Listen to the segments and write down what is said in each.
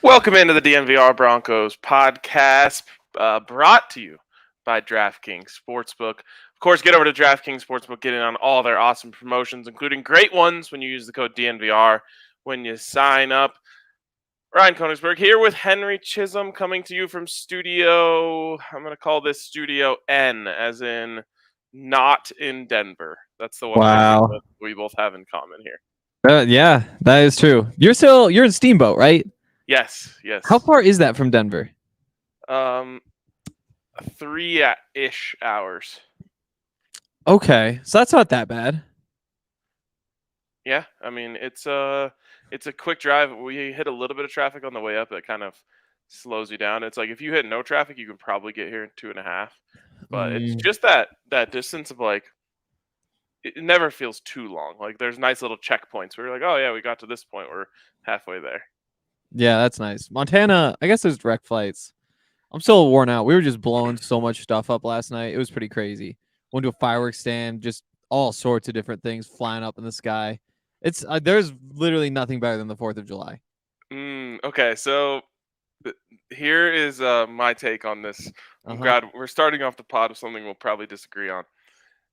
Welcome into the DNVR Broncos podcast, brought to you by DraftKings Sportsbook. Of course, get over to DraftKings Sportsbook, get in on all their awesome promotions, including great ones when you use the code DNVR when you sign up. Ryan Koenigsberg here with Henry Chisholm, coming to you from Studio, I'm going to call this Studio N, as in not in Denver. That's the one thing Wow. that we both have in common here. Yeah, that is true. You're in Steamboat, right? Yes. How far is that from Denver? 3-ish hours. Okay, so that's not that bad. Yeah, I mean it's a quick drive. We hit a little bit of traffic on the way up that kind of slows you down. It's like if you hit no traffic, you can probably get here in 2.5. But it's just that distance of like it never feels too long. Like there's nice little checkpoints where you're like, oh yeah, we got to this point. We're halfway there. Yeah, that's nice. Montana, I guess there's direct flights. I'm still worn out. We were just blowing so much stuff up last night. It was pretty crazy. Went to a fireworks stand, just all sorts of different things flying up in the sky. It's there's literally nothing better than the 4th of July. Okay, so here is my take on this. God, we're starting off the pod with something we'll probably disagree on.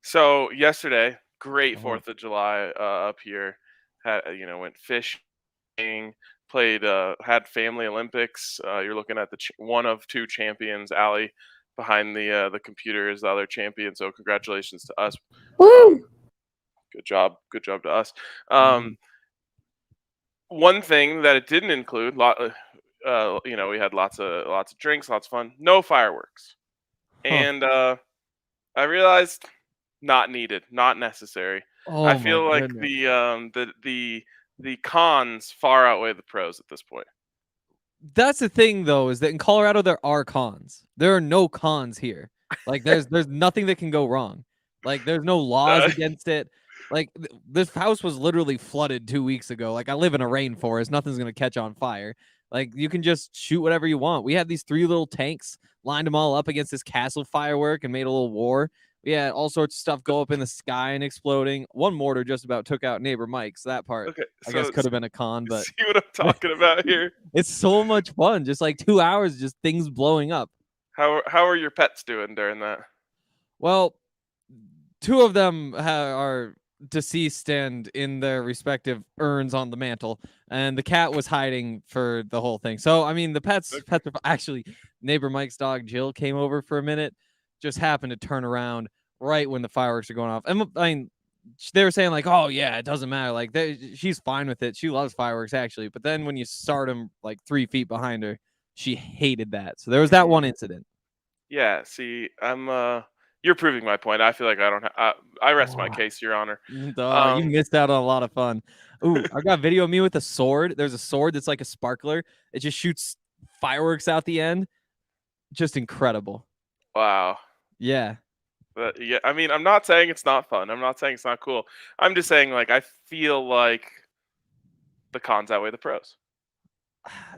So yesterday, great 4th of July up here. Went fishing, played, had family Olympics. You're looking at the one of two champions. Allie behind the computer is the other champion. So congratulations to us. Woo! Good job to us. One thing that it didn't include, we had lots of drinks, lots of fun. No fireworks, and I realized not needed, not necessary. I Oh my feel like goodness. the cons far outweigh the pros at this point. That's the thing though, is that in Colorado there are cons. There are no cons here. Like there's nothing that can go wrong. Like there's no laws against it. Like this house was literally flooded 2 weeks ago. Like I live in a rainforest, nothing's gonna catch on fire. Like you can just shoot whatever you want. We had these 3 little tanks, lined them all up against this castle firework and made a little war. We had all sorts of stuff go up in the sky and exploding. One mortar just about took out neighbor Mike, so that part Okay, I guess so could have been a con, but see what I'm talking about here. it's so much fun. Just like 2 hours, just things blowing up. How are your pets doing during that? Well, 2 of them are deceased and in their respective urns on the mantle, and the cat was hiding for the whole thing. So, I mean, the pets are actually neighbor Mike's dog Jill came over for a minute, just happened to turn around right when the fireworks are going off. And I mean, they were saying like, "Oh yeah, it doesn't matter. Like, she's fine with it. She loves fireworks actually." But then when you start them like 3 feet behind her, she hated that. So there was that one incident. Yeah, see, you're proving my point. I feel like I don't. I rest my Oh, case, Your Honor. you missed out on a lot of fun. Ooh, I got video of me with a sword. There's a sword that's like a sparkler. It just shoots fireworks out the end. Just incredible. Wow. Yeah. But yeah, I mean, I'm not saying it's not fun. I'm not saying it's not cool. I'm just saying, like, I feel like the cons outweigh the pros.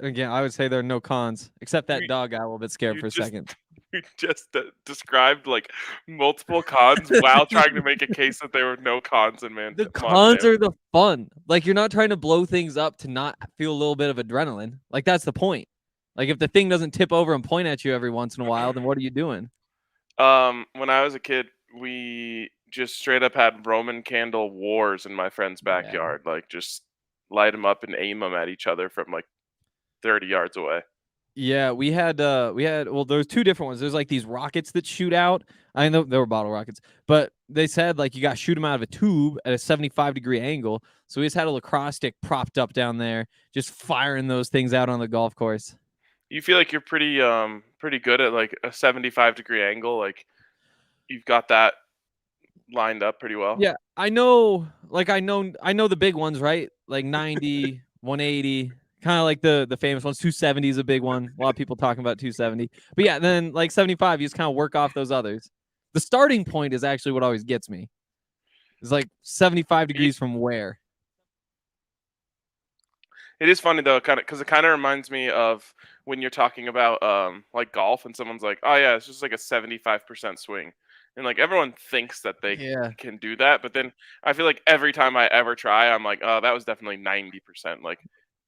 Again, I would say there are no cons, except that You, dog got a little bit scared you for a just second. you just described like multiple cons while trying to make a case that there were no cons in The cons Montana. are the fun. Like you're not trying to blow things up to not feel a little bit of adrenaline. Like that's the point. Like if the thing doesn't tip over and point at you every once in a while, then what are you doing? When I was a kid, we just straight up had Roman candle wars in my friend's Yeah. backyard. Like just light them up and aim them at each other from like 30 yards away. Yeah, we had well, there's 2 different ones. There's like these rockets that shoot out. I know they were bottle rockets, but they said like you got to shoot them out of a tube at a 75-degree angle. So we just had a lacrosse stick propped up down there, just firing those things out on the golf course. You feel like you're pretty good at like a 75-degree angle. Like you've got that lined up pretty well. Yeah, I know the big ones, right? Like 90, 180, kind of like the famous ones. 270 is a big one. A lot of people talking about 270. But yeah, then like 75, you just kind of work off those others. The starting point is actually what always gets me. It's like 75 degrees from where? It is funny though, kind of, because it kind of reminds me of when you're talking about like golf, and someone's like, "Oh yeah, it's just like a 75% swing," and like everyone thinks that they Yeah. can do that, but then I feel like every time I ever try, I'm like, "Oh, that was definitely 90%." Like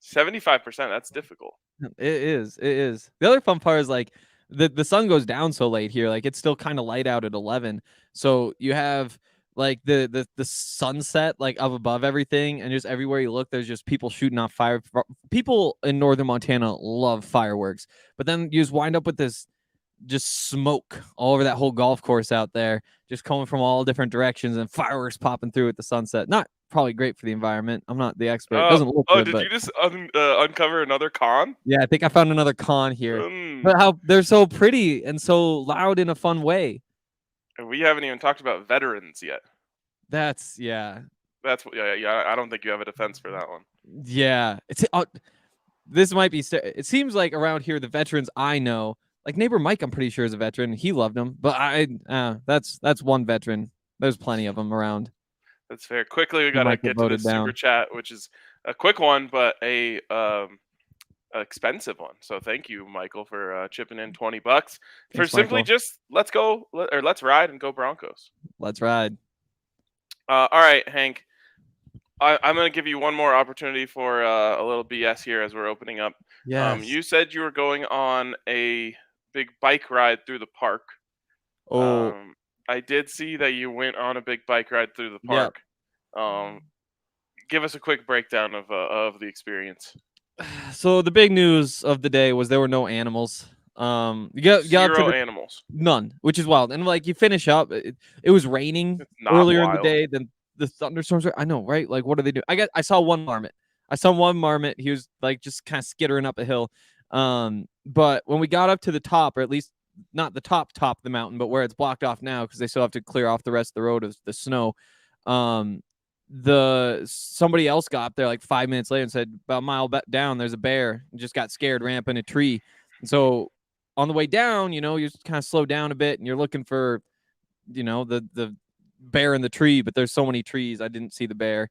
75%. That's difficult. It is. It is. The other fun part is like the sun goes down so late here. Like it's still kind of light out at 11. So you have like the sunset like up above everything, and just everywhere you look, there's just people shooting off fire. People in northern Montana love fireworks, but then you just wind up with this just smoke all over that whole golf course out there, just coming from all different directions and fireworks popping through at the sunset. Not probably great for the environment. I'm not the expert. It doesn't look good, did but you just uncover another con? yeah, I think I found another con here. But how they're so pretty and so loud in a fun way. And we haven't even talked about veterans yet. That's yeah. Yeah. I don't think you have a defense for that one. Yeah. It's this might be it seems like around here the veterans I know, like neighbor Mike I'm pretty sure is a veteran. He loved him. But that's one veteran. There's plenty of them around. That's fair. Quickly, we gotta get to this super chat, which is a quick one, but a expensive one. So thank you, Michael, for chipping in $20 for simply Michael. just let's ride and go Broncos. Let's ride. All right, Hank. I'm gonna give you one more opportunity for a little BS here as we're opening up. Yes. You said you were going on a big bike ride through the park. Oh. I did see that you went on a big bike ride through the park. Yep. Give us a quick breakdown of the experience. So the big news of the day was there were no animals. You got Zero animals. None, which is wild. And like you finish up, it was raining earlier in the day. Then the thunderstorms. I know, right? Like, what do they do? I saw one marmot. He was like just kind of skittering up a hill. But when we got up to the top, or at least not the top of the mountain, but where it's blocked off now because they still have to clear off the rest of the road of the snow. Somebody else got up there like 5 minutes later and said about a mile down there's a bear and just got scared, ran up in a tree. And so on the way down, you just kind of slow down a bit and you're looking for, the bear in the tree, but there's so many trees I didn't see the bear.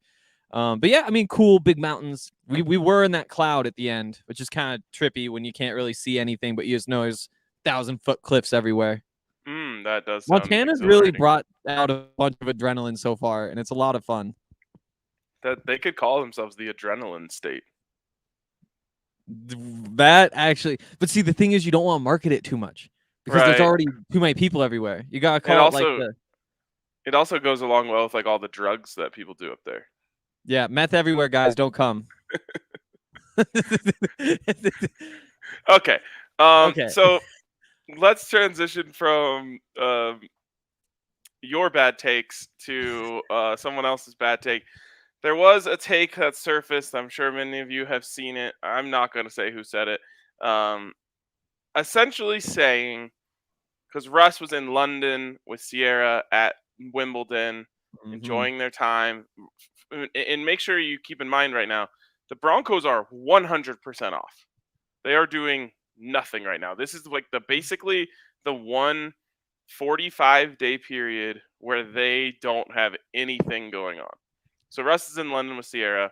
But yeah, I mean, cool big mountains. We were in that cloud at the end, which is kind of trippy when you can't really see anything, but you just know there's 1,000-foot cliffs everywhere. That does. Montana's really brought out a bunch of adrenaline so far, and it's a lot of fun. That they could call themselves the adrenaline state. That actually, but see, the thing is, you don't want to market it too much because there's already too many people everywhere. You gotta call it like It also goes along well with like all the drugs that people do up there. Yeah, meth everywhere, guys. Don't come. Okay. So let's transition from your bad takes to someone else's bad take. There was a take that surfaced. I'm sure many of you have seen it. I'm not going to say who said it. Essentially saying, because Russ was in London with Sierra at Wimbledon, enjoying their time. And make sure you keep in mind right now, the Broncos are 100% off. They are doing nothing right now. This is like basically the 145-day period where they don't have anything going on. So Russ is in London with Sierra,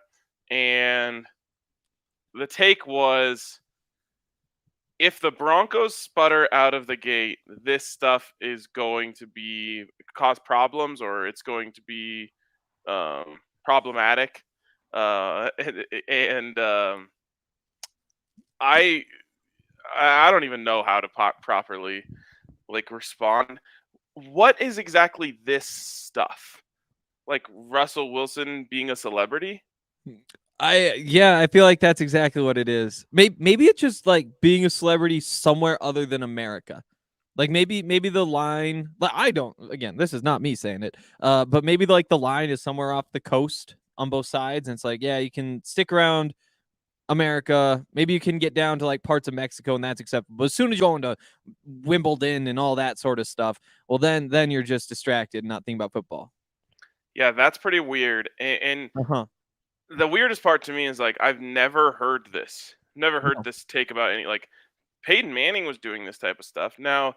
and the take was, if the Broncos sputter out of the gate, this stuff is going to cause problems, or it's going to be problematic. I don't even know how to properly respond. What is exactly this stuff? Like Russell Wilson being a celebrity? I feel like that's exactly what it is. Maybe it's just like being a celebrity somewhere other than America. Like maybe the line, again, this is not me saying it, but maybe like the line is somewhere off the coast on both sides. And it's like, yeah, you can stick around America. Maybe you can get down to like parts of Mexico and that's acceptable. But as soon as you go into Wimbledon and all that sort of stuff, well, then you're just distracted and not thinking about football. Yeah, that's pretty weird. And the weirdest part to me is like, I've never heard this. Never heard this take about any, like, Peyton Manning was doing this type of stuff. Now,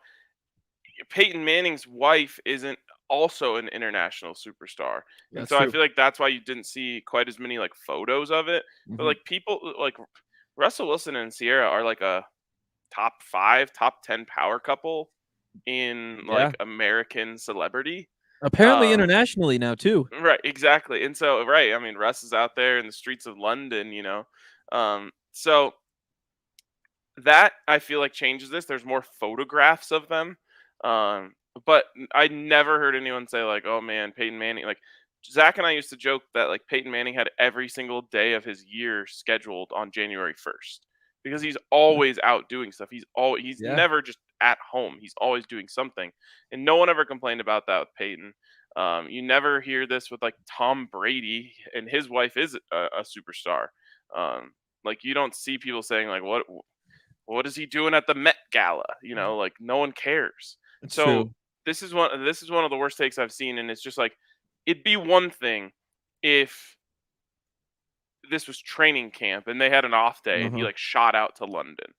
Peyton Manning's wife isn't also an international superstar. And so true. I feel like that's why you didn't see quite as many like photos of it. But like people like Russell Wilson and Sierra are like a top 5, top 10 power couple in like American celebrity. Apparently internationally now too. Right, exactly. And so I mean, Russ is out there in the streets of London, So that I feel like changes this. There's more photographs of them. But I never heard anyone say like, "Oh man, Peyton Manning." Like Zach and I used to joke that like Peyton Manning had every single day of his year scheduled on January 1st because he's always out doing stuff. He's Yeah. never just at home. He's always doing something, and no one ever complained about that with Peyton. You never hear this with like Tom Brady, and his wife is a superstar. Um, like you don't see people saying like, "What is he doing at the Met Gala?" You know, like no one cares. It's So true. this is one of the worst takes I've seen, and it's just like it'd be one thing if this was training camp and they had an off day and he Uh-huh. like shot out to London.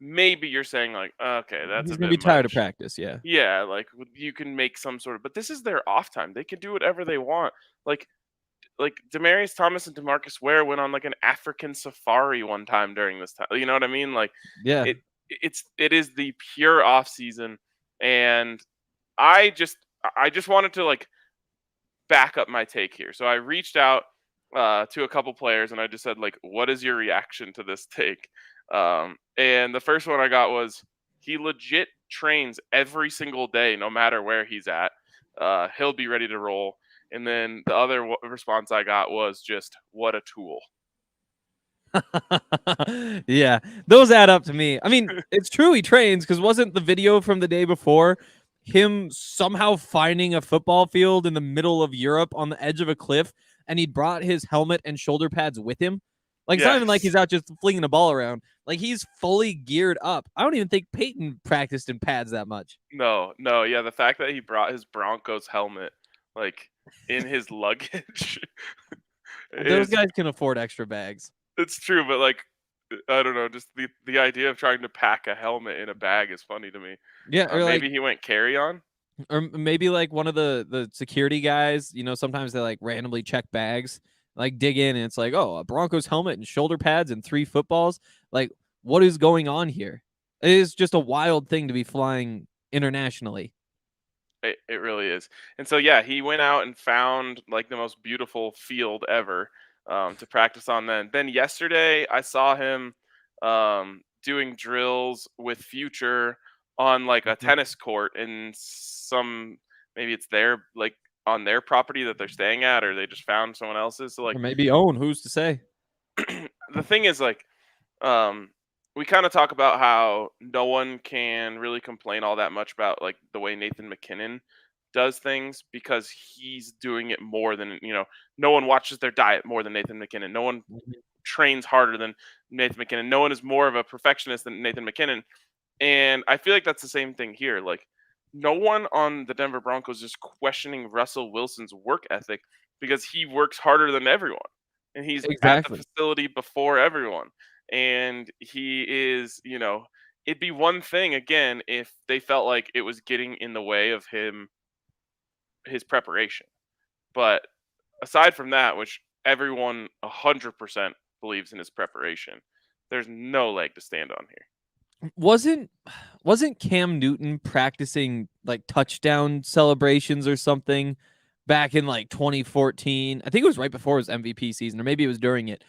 Maybe you're saying like, okay, that's a He's gonna bit be tired of much. practice. Yeah. Yeah, like you can make some sort of, but this is their off time. They can do whatever they want. Like Demarius Thomas and Demarcus Ware went on like an African safari one time during this time. You know what I mean? Like Yeah. it it is the pure off season, and I just wanted to like back up my take here. So I reached out to a couple players and I just said like, "What is your reaction to this take?" And the first one I got was he legit trains every single day, no matter where he's at. He'll be ready to roll. And then the other response I got was just, "What a tool." Yeah, those add up to me. I mean, it's true he trains because wasn't the video from the day before him somehow finding a football field in the middle of Europe on the edge of a cliff and he brought his helmet and shoulder pads with him? Like, it's not even like Yes. he's out just flinging the ball around. Like, he's fully geared up. I don't even think Peyton practiced in pads that much. No, no, yeah, the fact that he brought his Broncos helmet like in his luggage Those is guys can afford extra bags. it's true, but like I don't know, just the idea of trying to pack a helmet in a bag is funny to me. Yeah, or like Maybe he went carry on. or maybe like one of the security guys, sometimes they like randomly check bags, like dig in and it's like, oh, a Broncos helmet and shoulder pads and 3 footballs. Like, what is going on here? It is just a wild thing to be flying internationally. It really is. And so yeah, he went out and found like the most beautiful field ever to practice on. Then yesterday I saw him doing drills with Future on like a Mhm. tennis court in some maybe it's their like on their property that they're staying at or they just found someone else's. So like Or maybe own, who's to say? the thing is like um we kind of talk about how no one can really complain all that much about like the way Nathan McKinnon does things because he's doing it more than no one watches their diet more than Nathan McKinnon. No one Mhm. trains harder than Nathan McKinnon. No one is more of a perfectionist than Nathan McKinnon. And I feel like that's the same thing here. Like no one on the Denver Broncos is questioning Russell Wilson's work ethic because he works harder than everyone. And he's at the Exactly. facility before everyone. And he is, it'd be one thing again if they felt like it was getting in the way of his preparation. But aside from that, which everyone 100% believes in his preparation, there's no leg to stand on here. Wasn't wasn't Cam Newton practicing like touchdown celebrations or something back in like 2014? I think it was right before his MVP season, or maybe it was during it.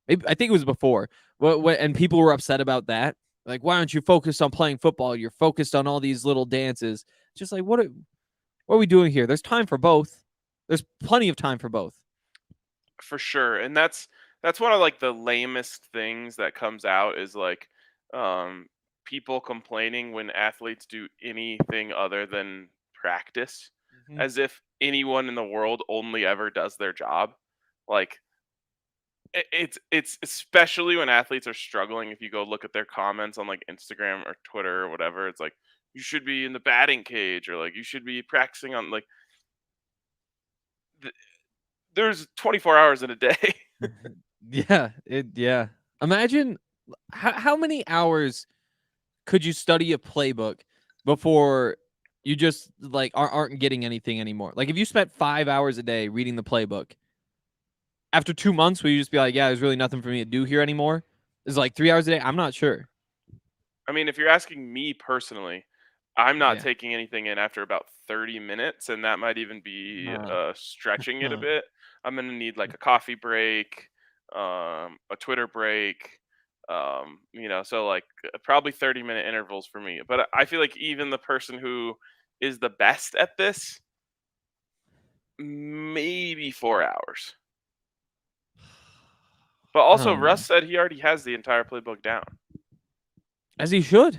Maybe, I think it was before. And people were upset about that. Like, why aren't you focused on playing football? You're focused on all these little dances. Just like, what are we doing here? There's time for both. There's plenty of time for both. For sure. And that's one of like the lamest things that comes out is like um people complaining when athletes do anything other than practice Mhm. as if anyone in the world only ever does their job. Like it's especially when athletes are struggling if you go look at their comments on like Instagram or Twitter or whatever, it's like you should be in the batting cage or like you should be practicing on like th- there's 24 hours in a day. Yeah. Imagine how many hours could you study a playbook before you just like aren't getting anything anymore? Like if you spent 5 hours a day reading the playbook, after 2 months, will you just be like, yeah, there's really nothing for me to do here anymore? Is like 3 hours a day? I'm not sure. I mean, if you're asking me personally, I'm not Yeah. taking anything in after about 30 minutes, and that might even be Uh, stretching it a bit. I'm gonna need like a coffee break, a Twitter break. So like probably 30-minute intervals for me. But I feel like even the person who is the best at this, maybe 4 hours. But I also, don't know. Russ said he already has the entire playbook down, As he should.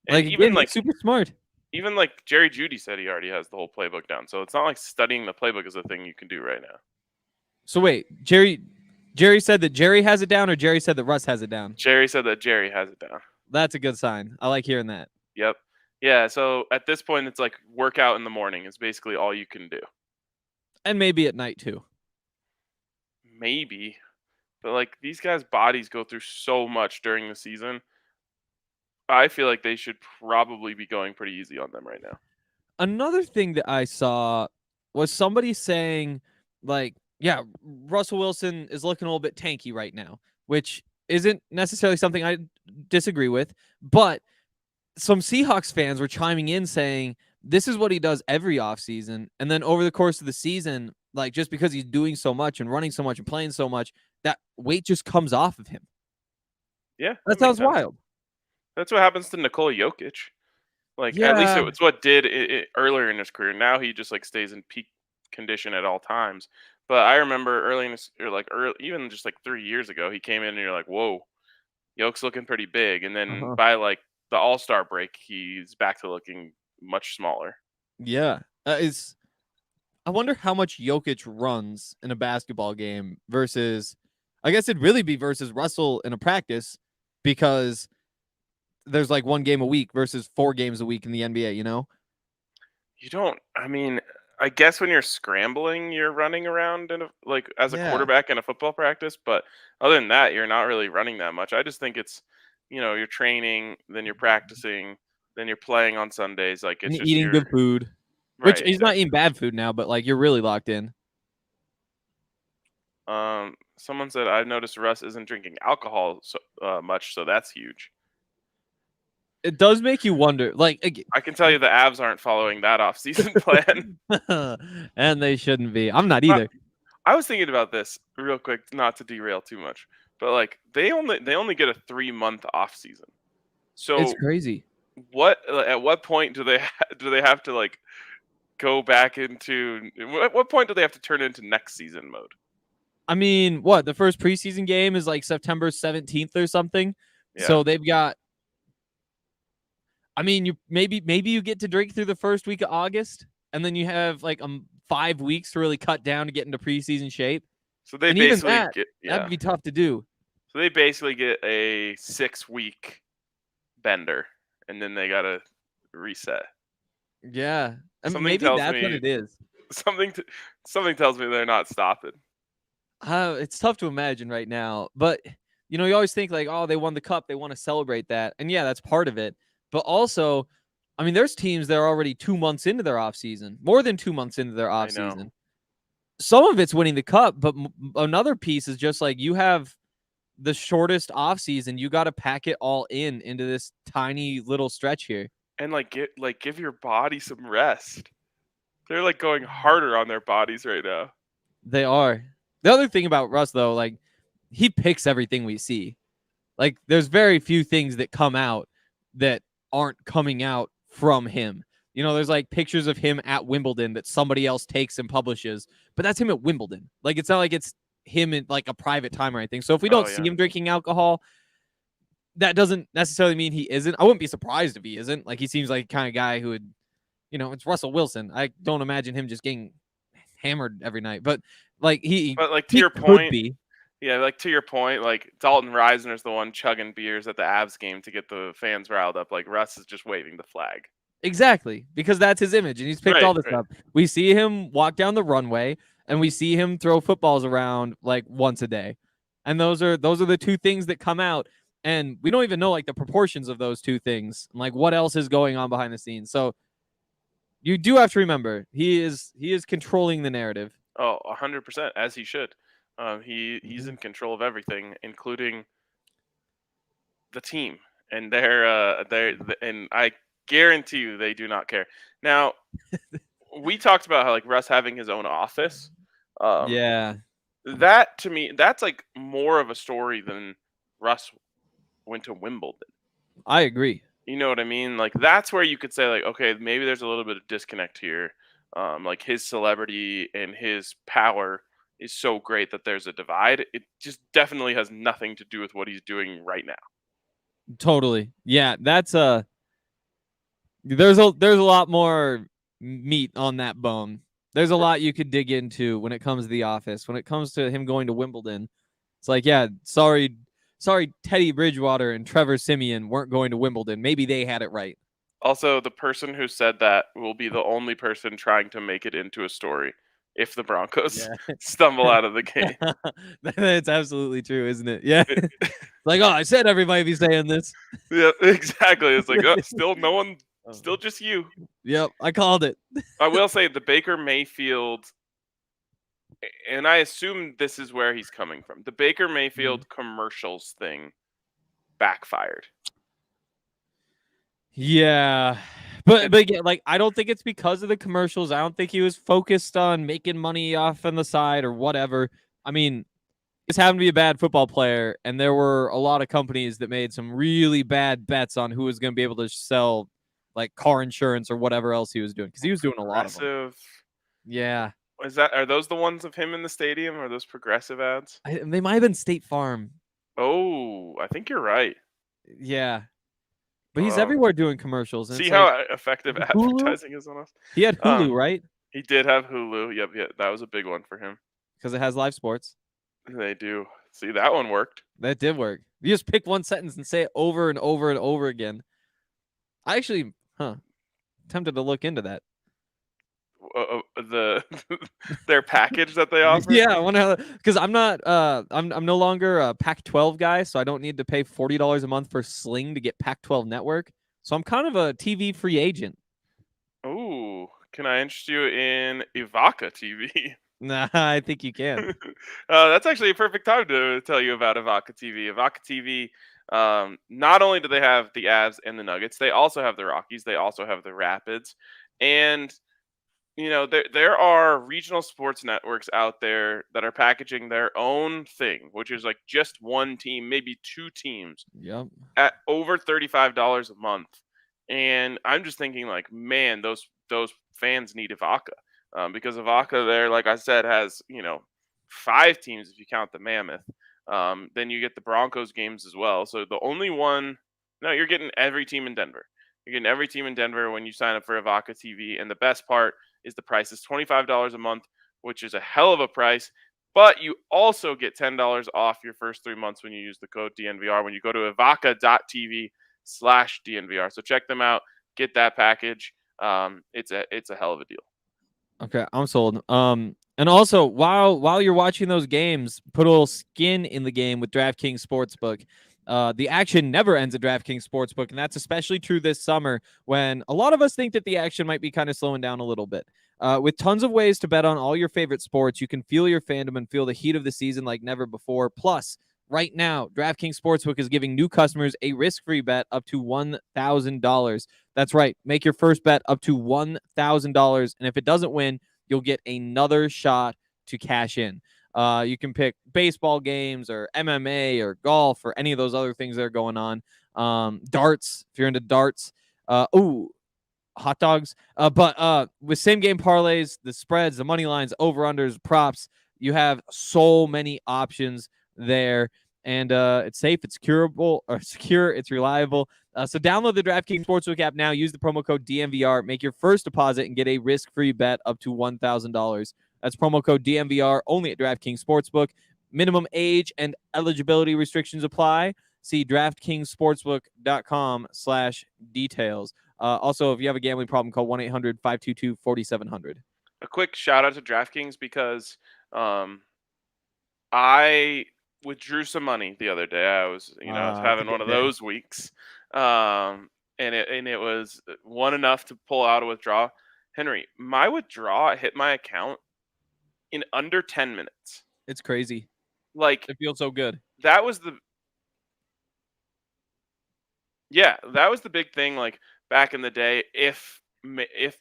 and Like again, he's super smart. even like Jerry Jeudy said he already has the whole playbook down. So it's not like studying the playbook is a thing you can do right now. So wait, Jerry said that Jerry has it down, or Jerry said that Russ has it down? Jerry said that Jerry has it down. That's a good sign. I like hearing that. Yep. Yeah. So at this point, it's like workout in the morning is basically all you can do. And maybe at night too. Maybe, but like these guys' bodies go through so much during the season. I feel like they should probably be going pretty easy on them right now. Another thing that I saw was somebody saying, like, yeah, Russell Wilson is looking a little bit tanky right now, which isn't necessarily something I disagree with. But some Seahawks fans were chiming in saying this is what he does every offseason. And then over the course of the season, like just because he's doing so much and running so much and playing so much, that weight just comes off of him. Yeah, That makes sounds sense. wild. That's what happens to Nikola Jokic. Like at least Yeah. it's what did it earlier in his career. Now he just like stays in peak condition at all times. But I remember early in his, or like early, even just like 3 years ago, he came in and you're like, whoa, Yoke's looking pretty big. And then Uh-huh. by like the All-Star break, he's back to looking much smaller. Yeah. I wonder how much Jokic runs in a basketball game versus, I guess it'd really be versus Russell in a practice, because there's like one game a week versus 4 games a week in the NBA, you know? You don't. I mean, I guess when you're scrambling, you're running around in like as a Yeah. quarterback in a football practice. But other than that, you're not really running that much. I just think it's, you're training, then you're practicing, then you're playing on Sundays. Like And it's just eating your good food, which right. he's not Exactly. eating bad food now, but like you're really locked in. Someone said I've noticed Russ isn't drinking alcohol so much, so that's huge. It does make you wonder, like, I can tell you the Avs aren't following that off-season plan. and they shouldn't be. I'm not Uh, either. I was thinking about this real quick, not to derail too much, but like they only get a 3 month off season. It's So crazy. at what point do they do they have to like go back into at what point do they have to turn into next season mode? I mean, what? The first preseason game is like September 17th or something. Yeah. So they've got, I mean, you maybe you get to drink through the first week of August, and then you have like 5 weeks to really cut down to get into preseason shape. So they And even basically get that'd be tough to do. So they basically get a 6 week bender, and then they gotta reset. Yeah. I mean, Something maybe tells that's what me it is. something t- something tells me they're not stopping. It's tough to imagine right now, but you always think like, oh, they won the cup, they want to celebrate that, and yeah, that's part of it. But also, I mean, there's teams that are already 2 months into their offseason, more than 2 months into their I know. offseason. Some of it's winning the cup, but another piece is just like you have the shortest offseason. You got to pack it all into this tiny little stretch here. And give your body some rest. They're like going harder on their bodies right now. They are. The other thing about Russ, though, like he picks everything we see. Like there's very few things that come out that aren't coming out from him. There's like pictures of him at Wimbledon that somebody else takes and publishes, but that's him at Wimbledon. Like it's not like it's him in like a private time or anything. So if we don't see him drinking alcohol, that doesn't necessarily mean he isn't. I wouldn't be surprised if he isn't. Like he seems like the kind of guy who would, it's Russell Wilson. I don't imagine him just getting hammered every night, but like But like to he your could point, be. yeah, like to your point, like Dalton Reisner's the one chugging beers at the Avs game to get the fans riled up. Like Russ is just waving the flag. Exactly, because that's his image, and he's picked all this Right. up. We see him walk down the runway, and we see him throw footballs around like once a day, and those are the two things that come out, and we don't even know like the proportions of those two things, and like what else is going on behind the scenes. So you do have to remember he is controlling the narrative. Oh, 100%, as he should. He's in control of everything, including the team, and and I guarantee you they do not care. Now, we talked about how like Russ having his own office. Yeah, That to me, that's like more of a story than Russ went to Wimbledon. I agree. You know what I mean? Like that's where you could say like, okay, maybe there's a little bit of disconnect here. Like his celebrity and his power is so great that there's a divide. It just definitely has nothing to do with what he's doing right now. Totally. Yeah, that's there's a lot more meat on that bone. There's a lot you could dig into when it comes to The Office. When it comes to him going to Wimbledon, it's like, yeah, sorry, Teddy Bridgewater and Trevor Simeon weren't going to Wimbledon. Maybe they had it right. Also, the person who said that will be the only person trying to make it into a story if the Broncos Yeah. stumble out of the game. That's absolutely true, isn't it? Yeah. Like, oh, I said everybody be saying this. Yeah, exactly. It's like, still no one, still just you. Yep, I called it. I will say the Baker Mayfield, and I assume this is where he's coming from. The Baker Mayfield commercials thing backfired. Yeah. But again, like, I don't think it's because of the commercials. I don't think he was focused on making money off on the side or whatever. I mean, just happened to be a bad football player, and there were a lot of companies that made some really bad bets on who was going to be able to sell like car insurance or whatever else he was doing, because he was doing a lot of them. Progressive. Yeah. Are those the ones of him in the stadium? Or are those progressive ads? They might have been State Farm. Oh, I think you're right. Yeah. But he's everywhere doing commercials. And See it's how like, effective Hulu? advertising is on us? He had Hulu, right? He did have Hulu. Yep, that was a big one for him. Because it has live sports. They do. See, that one worked. That did work. You just pick one sentence and say it over and over and over again. I actually, tempted to look into that. Their package that they offer. Yeah, I wonder because I'm not I'm no longer a Pac-12 guy, so I don't need to pay $40 a month for Sling to get Pac-12 network. So I'm kind of a TV free agent. Ooh, can I interest you in Ivaca TV? Nah, I think you can. That's actually a perfect time to tell you about Ivaca TV. Ivaca TV. Not only do they have the Avs and the Nuggets, they also have the Rockies. They also have the Rapids, and there are regional sports networks out there that are packaging their own thing, which is like just one team, maybe two teams, Yep. at over $35 a month. And I'm just thinking, like, man, those fans need Ivaca, because Ivaca there, like I said, has 5 teams if you count the Mammoth. Then you get the Broncos games as well. So the only one, no, you're getting every team in Denver. You're getting every team in Denver when you sign up for Ivaca TV. And the best part is the price is $25 a month, which is a hell of a price. But you also get $10 off your first 3 months when you use the code DNVR when you go to ivaca.tv/DNVR. So check them out. Get that package. It's a hell of a deal. Okay, I'm sold. And also while you're watching those games, put a little skin in the game with DraftKings Sportsbook. The action never ends at DraftKings Sportsbook, and that's especially true this summer when a lot of us think that the action might be kind of slowing down a little bit. With tons of ways to bet on all your favorite sports, you can feel your fandom and feel the heat of the season like never before. Plus, right now, DraftKings Sportsbook is giving new customers a risk-free bet up to $1,000. That's right. Make your first bet up to $1,000, and if it doesn't win, you'll get another shot to cash in. You can pick baseball games or MMA or golf or any of those other things that are going on. Darts, if you're into darts. Hot dogs. But with same game parlays, the spreads, the money lines, over-unders, props, you have so many options there. And it's safe, it's secure, it's reliable. So download the DraftKings Sportsbook app now. Use the promo code DNVR. Make your first deposit and get a risk-free bet up to $1,000. That's promo code DNVR only at DraftKings Sportsbook. Minimum age and eligibility restrictions apply. See DraftKingsSportsbook.com/details. Also, if you have a gambling problem, call 1-800-522-4700. A quick shout out to DraftKings because I withdrew some money the other day. I was having one of those weeks, and it was one enough to pull out a withdrawal. Henry, my withdrawal hit my account in under 10 minutes. It's crazy. Like, it feels so good. That was the big thing. Like back in the day, if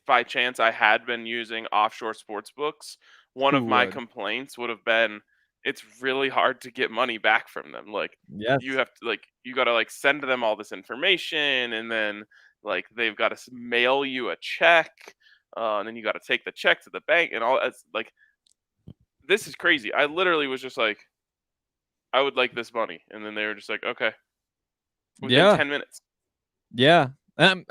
by chance I had been using offshore sports books, one of my complaints would have been it's really hard to get money back from them. Like Yes. you have to you got to send them all this information, and then they've got to mail you a check, and then you got to take the check to the bank and all. It's this is crazy. I literally was just like, I would like this money, and then they were just like, okay, within Yeah. 10 minutes. Yeah.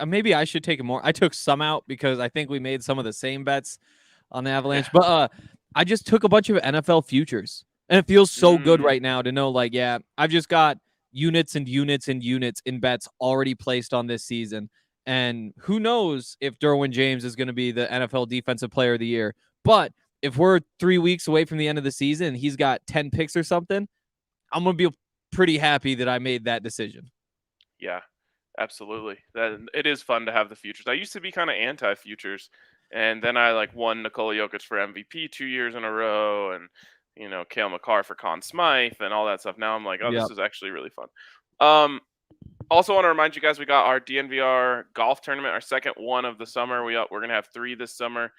Maybe I should take more. I took some out because I think we made some of the same bets on the Avalanche. Yeah. But I just took a bunch of NFL futures. And it feels so good Mm, right now to know, yeah, I've just got units and units and units in bets already placed on this season. And who knows if Derwin James is going to be the NFL Defensive Player of the Year. But if we're 3 weeks away from the end of the season, he's got 10 picks or something, I'm going to be pretty happy that I made that decision. yeah. Absolutely. That it is fun to have the futures. I used to be kind of anti futures, and then I won Nikola Jokic for MVP 2 years in a row, and Cale McCarr for Conn Smythe and all that stuff. Now I'm like, oh, Yep. this is actually really fun. Also want to remind you guys, we got our DNVR golf tournament, our second one of the summer. We're gonna have 3 this summer,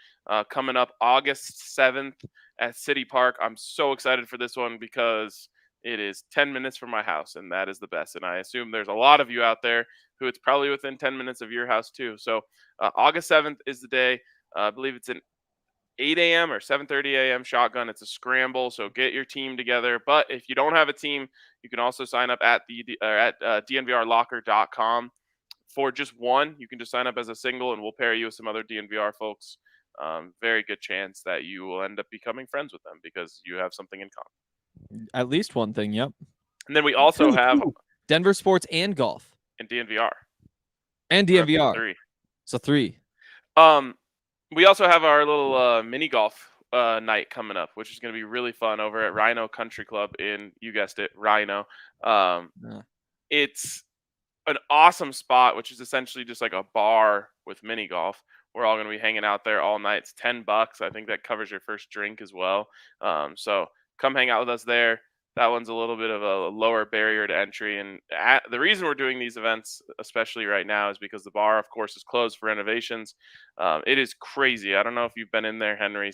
coming up August 7th at City Park. I'm so excited for this one because it is 10 minutes from my house, and that is the best. And I assume there's a lot of you out there who it's probably within 10 minutes of your house too. So August 7th is the day. I believe it's an 8 a.m. or 7:30 a.m. shotgun. It's a scramble, so get your team together. But if you don't have a team, you can also sign up at DNVRlocker.com for just one. You can just sign up as a single, and we'll pair you with some other DNVR folks. Very good chance that you will end up becoming friends with them because you have something in common. At least one thing, yep. And then we also have Denver sports and golf. And DNVR. And DNVR. 3. So 3. We also have our little mini golf night coming up, which is going to be really fun over at Rhino Country Club in, you guessed it, Rhino. It's an awesome spot, which is essentially just like a bar with mini golf. We're all going to be hanging out there all night. It's $10. I think that covers your first drink as well. So come hang out with us there. That one's a little bit of a lower barrier to entry. And the reason we're doing these events, especially right now, is because the bar, of course, is closed for renovations. It is crazy. I don't know if you've been in there, Henry,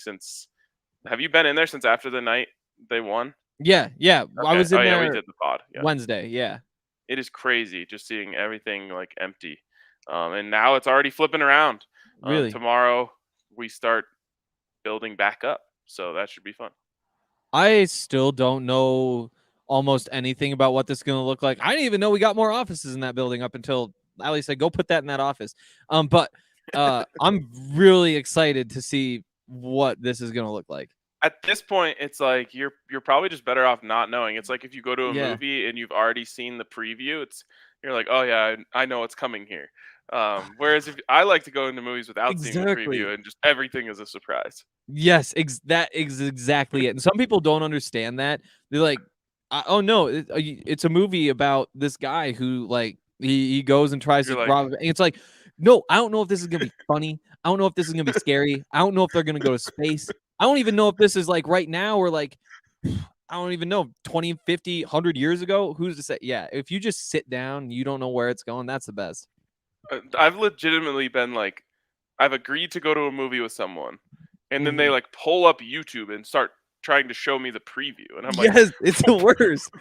have you been in there since after the night they won? Yeah. Okay. I was in there. We did the pod. Yeah. Wednesday. Yeah. It is crazy just seeing everything empty. And now it's already flipping around. Really? Tomorrow we start building back up. So that should be fun. I still don't know almost anything about what this is going to look like. I didn't even know we got more offices in that building up until Ali said, go put that in that office. But I'm really excited to see what this is going to look like. At this point, it's like you're probably just better off not knowing. It's like if you go to a movie and you've already seen the preview, you're like, oh yeah, I know what's coming here. Whereas if I like to go into movies without seeing the preview and just everything is a surprise. Yes, that is exactly it. And some people don't understand that. They're like, oh no, it's a movie about this guy who he goes and tries to rob. And it's like, no, I don't know if this is gonna be funny. I don't know if this is gonna be scary. I don't know if they're gonna go to space. I don't even know if this is right now or I don't even know, 20, 50, 100 years ago. Who's to say? Yeah, if you just sit down, you don't know where it's going. That's the best. I've legitimately been I've agreed to go to a movie with someone, and then they pull up YouTube and start trying to show me the preview, and I'm like, yes, it's the worst.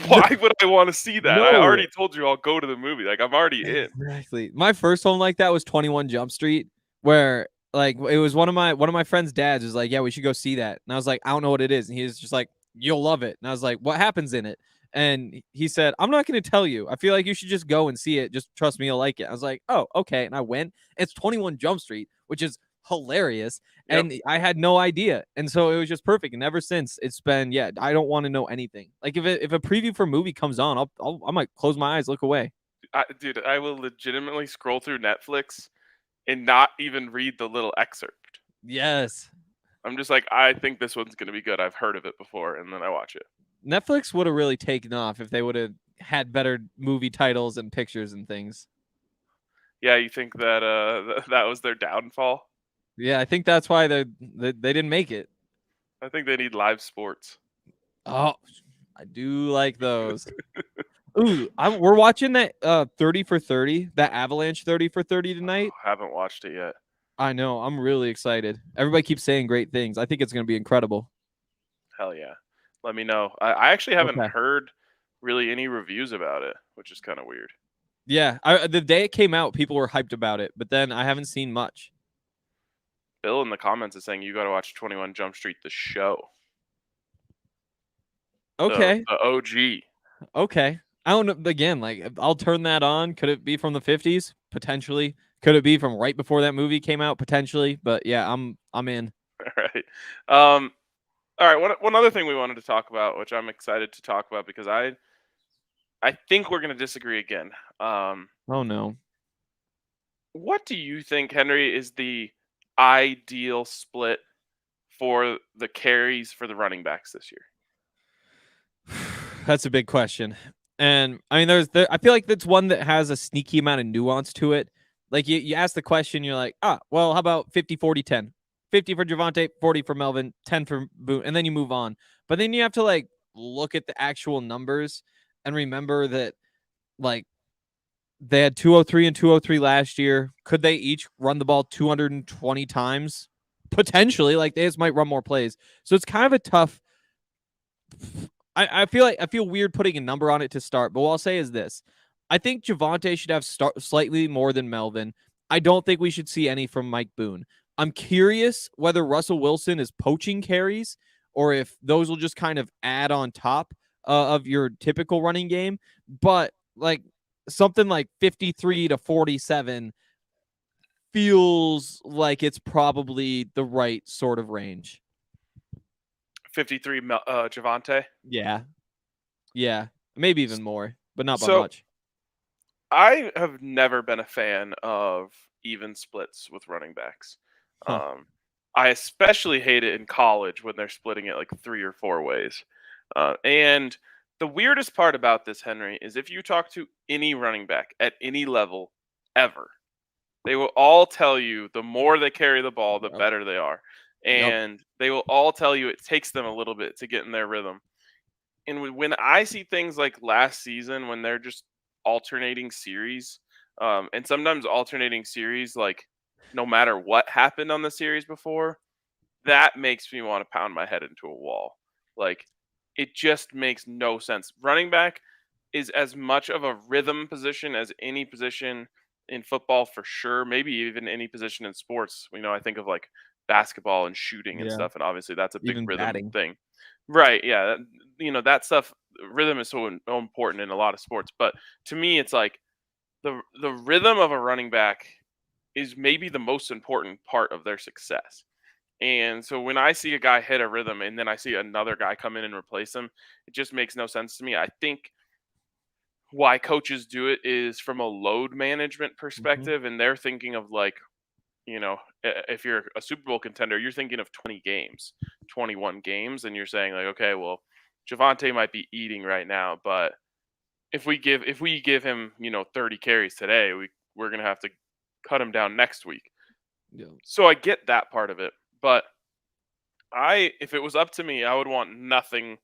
Why would I want to see that? No. I already told you I'll go to the movie. I'm already in. Exactly. My first one like that was 21 Jump Street, where it was one of my friend's dads was like, yeah, we should go see that. And I was like, I don't know what it is. And he was just like, you'll love it. And I was like, what happens in it? And he said, I'm not going to tell you. I feel like you should just go and see it. Just trust me, you'll like it. I was like, oh, okay. And I went. It's 21 Jump Street, which is hilarious. Yep. And I had no idea. And so it was just perfect. And ever since it's been, I don't want to know anything. Like if a preview for a movie comes on, I might close my eyes, look away. Dude, I will legitimately scroll through Netflix and not even read the little excerpt. Yes. I'm just like, I think this one's going to be good. I've heard of it before. And then I watch it. Netflix would have really taken off if they would have had better movie titles and pictures and things. Yeah, you think that that was their downfall? Yeah, I think that's why they didn't make it. I think they need live sports. Oh, I do like those. Ooh, we're watching that 30 for 30, that Avalanche 30 for 30 tonight. I haven't watched it yet. I know. I'm really excited. Everybody keeps saying great things. I think it's going to be incredible. Hell yeah. let me know. I actually haven't Okay. heard really any reviews about it, which is kind of weird. Yeah, the day it came out, people were hyped about it, but then I haven't seen much. Bill in the comments is saying you got to watch 21 Jump Street, the show, Okay, the OG. okay. I don't know. Again, like I'll turn that on. Could it be from the 50s? Potentially. Could it be from right before that movie came out? Potentially. But yeah, I'm in. All right. Um, all right. One other thing we wanted to talk about, which I'm excited to talk about because I think we're going to disagree again. Oh no. What do you think, Henry, is the ideal split for the carries for the running backs this year? That's a big question. And I mean, I feel like that's one that has a sneaky amount of nuance to it. Like you ask the question, you're like, well, how about 50, 40, 10? 50 for Javante, 40 for Melvin, 10 for Boone, and then you move on. But then you have to like look at the actual numbers and remember that like they had 203 and 203 last year. Could they each run the ball 220 times? Potentially, like they just might run more plays. So it's kind of a tough. I feel weird putting a number on it to start, but what I'll say is this: I think Javante should have slightly more than Melvin. I don't think we should see any from Mike Boone. I'm curious whether Russell Wilson is poaching carries or if those will just kind of add on top of your typical running game. But like something like 53 to 47 feels like it's probably the right sort of range. 53 Javante. Yeah. Yeah. Maybe even more, but not by So much. I have never been a fan of even splits with running backs. Huh. Um, I especially hate it in college when they're splitting it like 3 or 4 ways. And the weirdest part about this, Henry, is if you talk to any running back at any level ever, they will all tell you the more they carry the ball, the Yep. better they are. Yep. And they will all tell you it takes them a little bit to get in their rhythm. And when I see things like last season when they're just alternating series, and sometimes alternating series, like no matter what happened on the series before, that makes me want to pound my head into a wall. Like it just makes no sense. Running back is as much of a rhythm position as any position in football for sure. Maybe even any position in sports. You know, I think of like basketball and shooting and Yeah. stuff, and obviously that's a big Even rhythm batting. thing. Right? Yeah. You know that stuff. Rhythm is so important in a lot of sports, but to me, it's like the rhythm of a running back is maybe the most important part of their success. And so when I see a guy hit a rhythm and then I see another guy come in and replace him, it just makes no sense to me. I think why coaches do it is from a load management Hmm. perspective, and they're thinking of like, you know, if you're a Super Bowl contender, you're thinking of 20 games, 21 games, and you're saying like, okay, well, Javante might be eating right now, but if we give him 30 carries today, we're gonna have to cut him down next week. Yeah. So I get that part of it, but if it was up to me, I would want nothing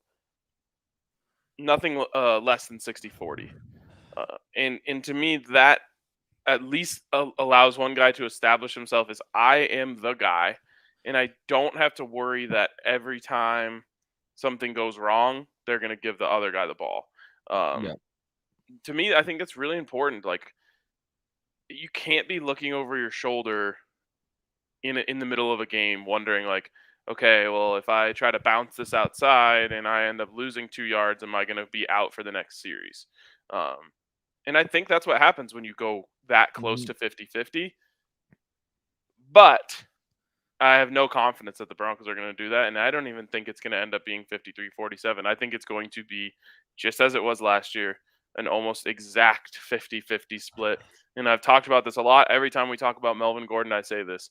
less than 60-40. And to me, that at least allows one guy to establish himself as I am the guy, and I don't have to worry that every time something goes wrong, they're going to give the other guy the ball. Yeah. To me, I think that's really important. Like you can't be looking over your shoulder in the middle of a game, wondering like, okay, well, if I try to bounce this outside and I end up losing 2 yards, am I going to be out for the next series? Um, and I think that's what happens when you go that close Hmm. to 50-50. But I have no confidence that the Broncos are going to do that. And I don't even think it's going to end up being 53-47. I think it's going to be just as it was last year, an almost exact 50-50 split. And I've talked about this a lot. Every time we talk about Melvin Gordon, I say this.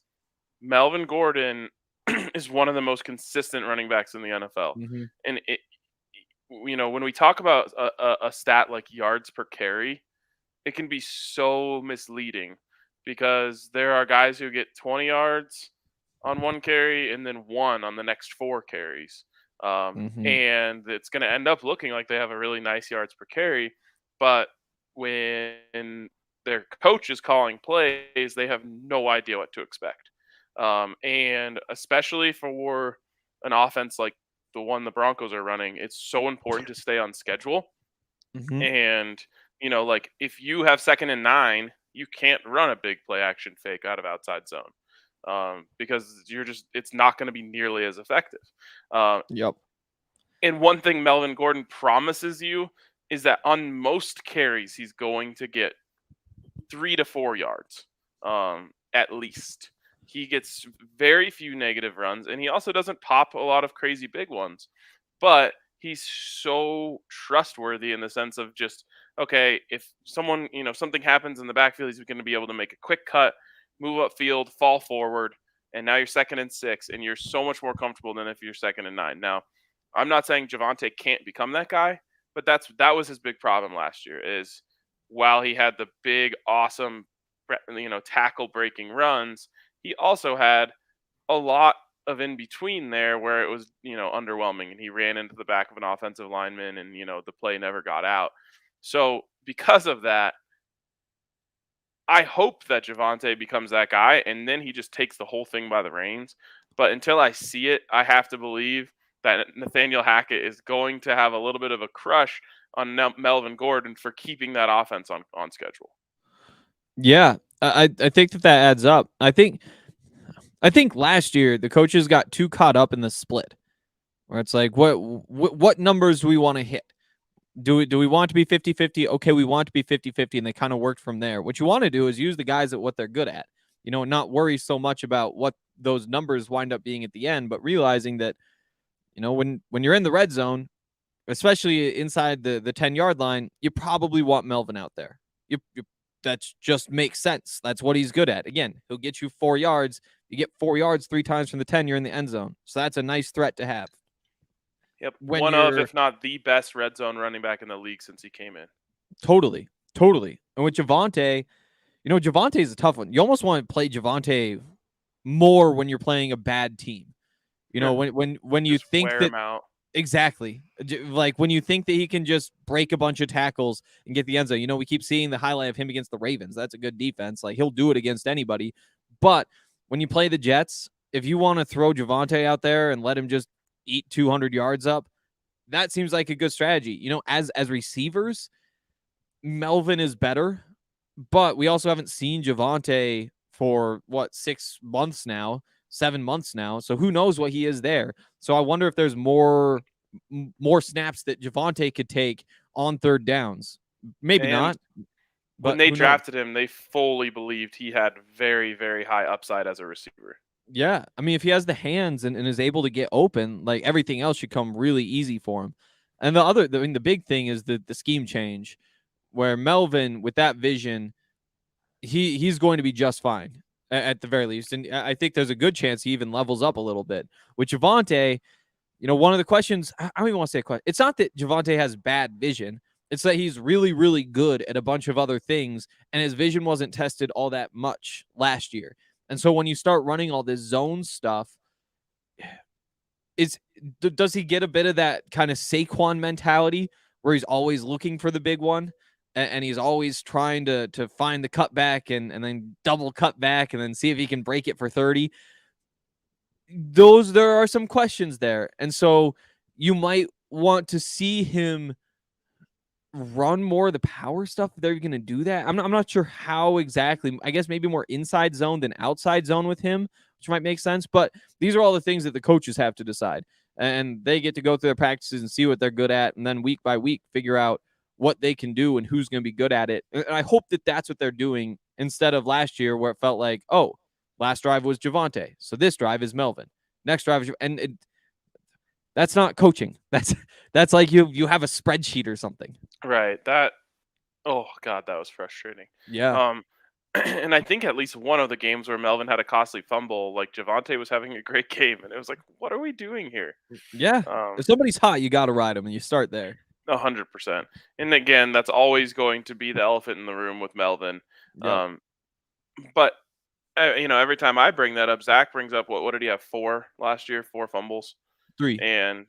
Melvin Gordon is one of the most consistent running backs in the NFL. Hmm. And when we talk about a stat like yards per carry, it can be so misleading because there are guys who get 20 yards on one carry and then one on the next 4 carries. Hmm. And it's going to end up looking like they have a really nice yards per carry. But when their coach is calling plays, they have no idea what to expect. And especially for an offense like the one the Broncos are running, it's so important to stay on schedule. Mm-hmm. And, like if you have 2nd and 9, you can't run a big play action fake out of outside zone because it's not going to be nearly as effective. Uh, Yep. and one thing Melvin Gordon promises you is that on most carries, he's going to get 3 to 4 yards at least. He gets very few negative runs, and he also doesn't pop a lot of crazy big ones. But he's so trustworthy in the sense of just, okay, if someone, something happens in the backfield, he's going to be able to make a quick cut, move upfield, fall forward, and now you're 2nd and 6, and you're so much more comfortable than if you're 2nd and 9. Now, I'm not saying Javonte can't become that guy, but that was his big problem last year is while he had the big, awesome, tackle breaking runs, he also had a lot of in between there where it was, underwhelming and he ran into the back of an offensive lineman and, the play never got out. So because of that, I hope that Javonte becomes that guy and then he just takes the whole thing by the reins. But until I see it, I have to believe that Nathaniel Hackett is going to have a little bit of a crush on Melvin Gordon for keeping that offense on schedule. Yeah, I think that adds up. I think last year the coaches got too caught up in the split, where it's like, what numbers do we want to hit? Do we want to be 50-50? Okay, we want to be 50-50, and they kind of worked from there. What you want to do is use the guys at what they're good at. Not worry so much about what those numbers wind up being at the end, but realizing that, when you're in the red zone, especially inside the 10-yard line, you probably want Melvin out there. You that just makes sense. That's what he's good at. Again, he'll get you 4 yards. You get 4 yards 3 times from the 10, you're in the end zone. So that's a nice threat to have. Yep, one of, if not the best red zone running back in the league since he came in. Totally. And with Javonte, Javonte is a tough one. You almost want to play Javonte more when you're playing a bad team. When you Just think wear that him out. exactly, like when you think that he can just break a bunch of tackles and get the end zone. We keep seeing the highlight of him against the Ravens. That's a good defense. Like he'll do it against anybody. But when you play the Jets, if you want to throw Javonte out there and let him just eat 200 yards up, that seems like a good strategy. As receivers, Melvin is better, but we also haven't seen Javonte for 6 months now, 7 months now. So who knows what he is there. So I wonder if there's more snaps that Javonte could take on third downs. Maybe not. But when they drafted him, they fully believed he had very, very high upside as a receiver. Yeah. I mean, if he has the hands and is able to get open, like everything else should come really easy for him. And the big thing is the scheme change, where Melvin, with that vision, he's going to be just fine at the very least. And I think there's a good chance he even levels up a little bit. With Javonte, one of the questions, I don't even want to say a question. It's not that Javonte has bad vision. It's that he's really, really good at a bunch of other things, and his vision wasn't tested all that much last year. And so when you start running all this zone stuff, does he get a bit of that kind of Saquon mentality where he's always looking for the big one and he's always trying to find the cutback and then double cut back and then see if he can break it for 30? There are some questions there. And so you might want to see him run more of the power stuff. They're going to do that. I'm not sure how exactly. I guess maybe more inside zone than outside zone with him, which might make sense. But these are all the things that the coaches have to decide. And they get to go through their practices and see what they're good at. And then week by week, figure out what they can do and who's going to be good at it. And I hope that that's what they're doing instead of last year where it felt like, oh, last drive was Javonte, so this drive is Melvin. Next drive is, and that's not coaching. That's like you have a spreadsheet or something. Right. Oh God, that was frustrating. Yeah. And I think at least one of the games where Melvin had a costly fumble, like Javonte was having a great game, and it was like, what are we doing here? Yeah. If somebody's hot, you got to ride them, and you start there. 100%. And again, that's always going to be the elephant in the room with Melvin. Yep. But every time I bring that up, Zach brings up what did he have? 4 last year? 4 fumbles. 3. And